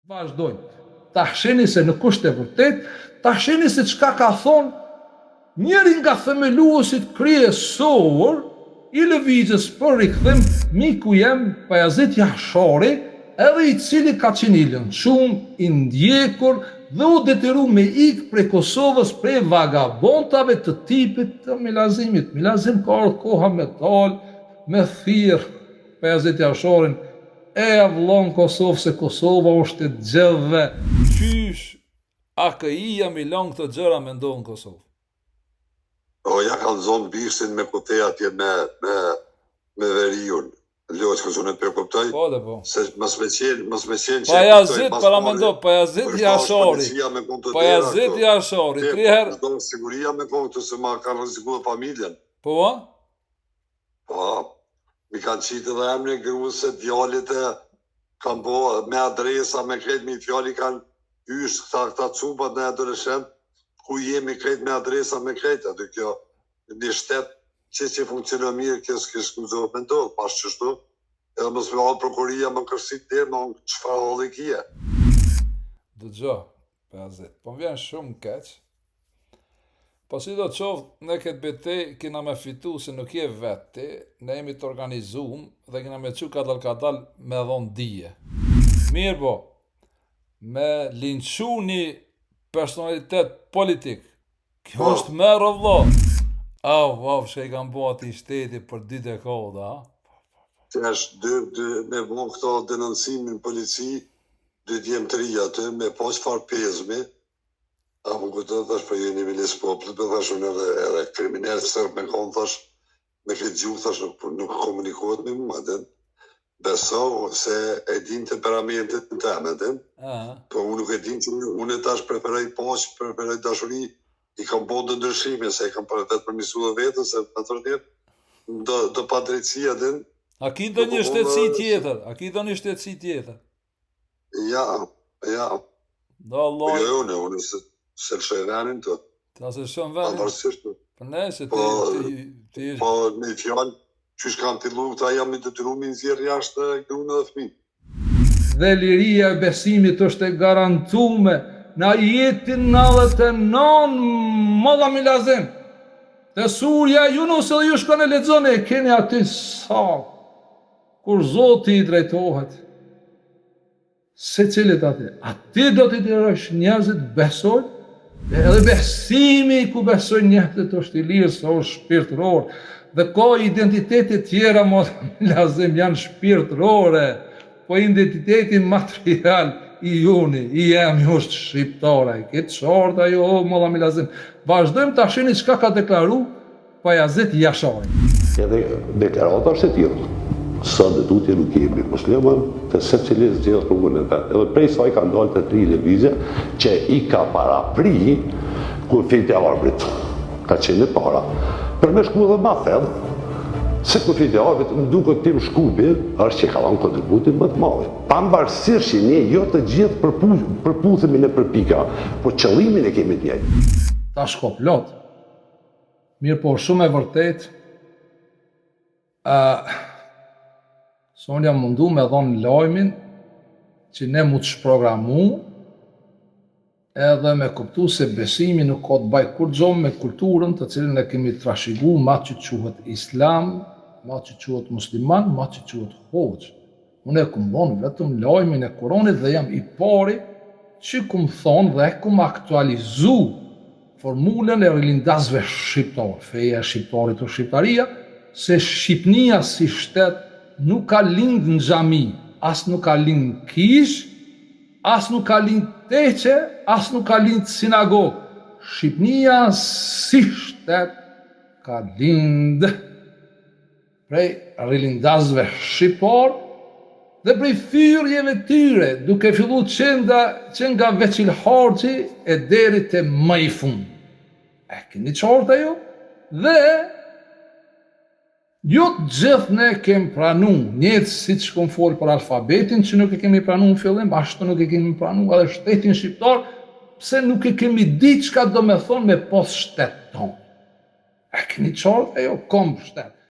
Vazhdojmë. Ta sheni se në kusht e vërtet, ta sheni se çka ka thonë njëri nga themeluesit kryesor i lëvizjes për rikthim, miku jem Bayazit Jashari, edhe i cili ka qenë i lëndshum, i ndjekur dhe u detyru me ikë prej Kosovës prej vagabondave të tipit të Milazimit. Milazim ka ardhur koha me dal, me thirr Bayazit Jasharin, e avllon Kosovë se Kosova është e gjellëve. Qysh AKI-ja mi lën këto gjëra me ndonë Kosovë? O, ja kanë zonë bishtin me kute atje me veriun. Lojës kësë unë e përkuptoj. Po dhe po. Se mës me qenë Bayazit, para me ndo, Bayazit Jashari. Bayazit Jashari, 3 herë. Do siguria me konë të se ma kanë rëzikuar familjen. Po? Po, mi kanë qitë dhe emri gruës se djallit e kanë bo me adresa, me kretë mi fjali kanë ysh këta cupat në adoleshent, ku jemi kretë me adresa, me kretë, aty kjo një shtetë që funksionë mirë, kjo s'kishë këmëzohë me ndohë, pas qështu, edhe mësë me halë prokuria më kërësit dhe, më qëfar halë i kje. Dëgjo, Bayazit, po më vjen shumë keq, po si do qoftë, ne këtë betej kina me fitu se nuk je veti, ne jemi të organizum dhe kina me që kadal me dhonë dije. Mirë po, me linçu një personalitet politik, kjo është merë o vlo. Wow, që i kanë bo ati shteti për 2 dekada, Që është me bo këto denonsimin polici, 2 djemë të rija të, me pas farë pezmi, apo këtë thash për jeni milis poplit, për thash unë edhe kriminal sërë me konë thash, me këtë gjuhë thash nuk komunikohet me mua, beso se e din temperamentet në temet, po unë nuk e din që unë tash preferoj pas, preferoj dashuri, i kam bo në ndryshime, se i kam vetë përmisu dhe vetën, se në të rëndirë, do pa drejtësia din. A ki do një shtetësi tjetër? Ja. Do Allah. Jo, unë se lëshë e venin të. Ta se shumë venin? Anëvarsisht. Për ne, se ti... Po, me fjallë, qysh kam të luft, a jam i të të rumin zjerë jashtë grunë dhe fëmi. Dhe liria e besimit është e garantume në jetin 99, mëdha Milazim. Të surja Yunus edhe ju shkone lexoni, e keni aty sa, kur Zoti i drejtohet, se cilit aty do t'i dirësh njerëzit besoj, edhe besimi ku besoj njerëzit është i lirë, se është shpirtëror, dhe ka identitetet tjera, mëdha Milazim, janë shpirtërore, po identiteti material i juni, i jemi është shqiptare, i këtë qarta jo, mëdha Milazim. Vazhdojmë të ashini qka ka deklaru Bayazit Jashari. Edhe deklarata është e tjilë. Sa dhe tutje nuk jemi muslimën, të se cilis gjithë rrugën e vetë. Edhe prej saj ka ndalë të 3 lëvizje që i ka parapri kufit e arbrit. Ka qenë para. Për me shku dhe ma thellë, se kufit e arbrit më duke tim shkubi, është që ka dhanë kontributin më të madhe. Pavarësisht që ne jo të gjithë përputhemi në përpika, po qëllimin e kemi të njëjtë. Ta shko plot. Mirë po shumë e vërtet, Sonja mundu me dhonë lajmin që ne mu të shprogramu edhe me kuptu se besimi nuk ka të baj kur gjomë me kulturën të cilën e kemi trashigu ma që quhet islam, ma që quhet musliman, ma që quhet hoqë. Unë e kum dhonë vetëm lajmin e Kuranit dhe jam i pari që kum thonë dhe e kum aktualizu formulën e rilindasve shqiptarë, feja shqiptarit o shqiptaria, se Shqipnia si shtet nuk ka lind në xhami, as nuk ka lind në kish, as nuk ka lind teqe, as nuk ka lind sinagogë. Shqipnia si shtet ka lind prej rilindasve shqiptar dhe prej fyrjeve tyre, duke fillu që nga Veçil Harxhi e deri te më i fund. E keni qarta ju? Dhe jo të gjithë ne kemi pranu, njëtë si që kom folë për alfabetin që nuk e kemi pranu në fillim, ashtu nuk e kemi pranu edhe shtetin shqiptar, pse nuk e kemi di çka do me thonë me pos shtet tonë. E keni qartë e jo kom shtet.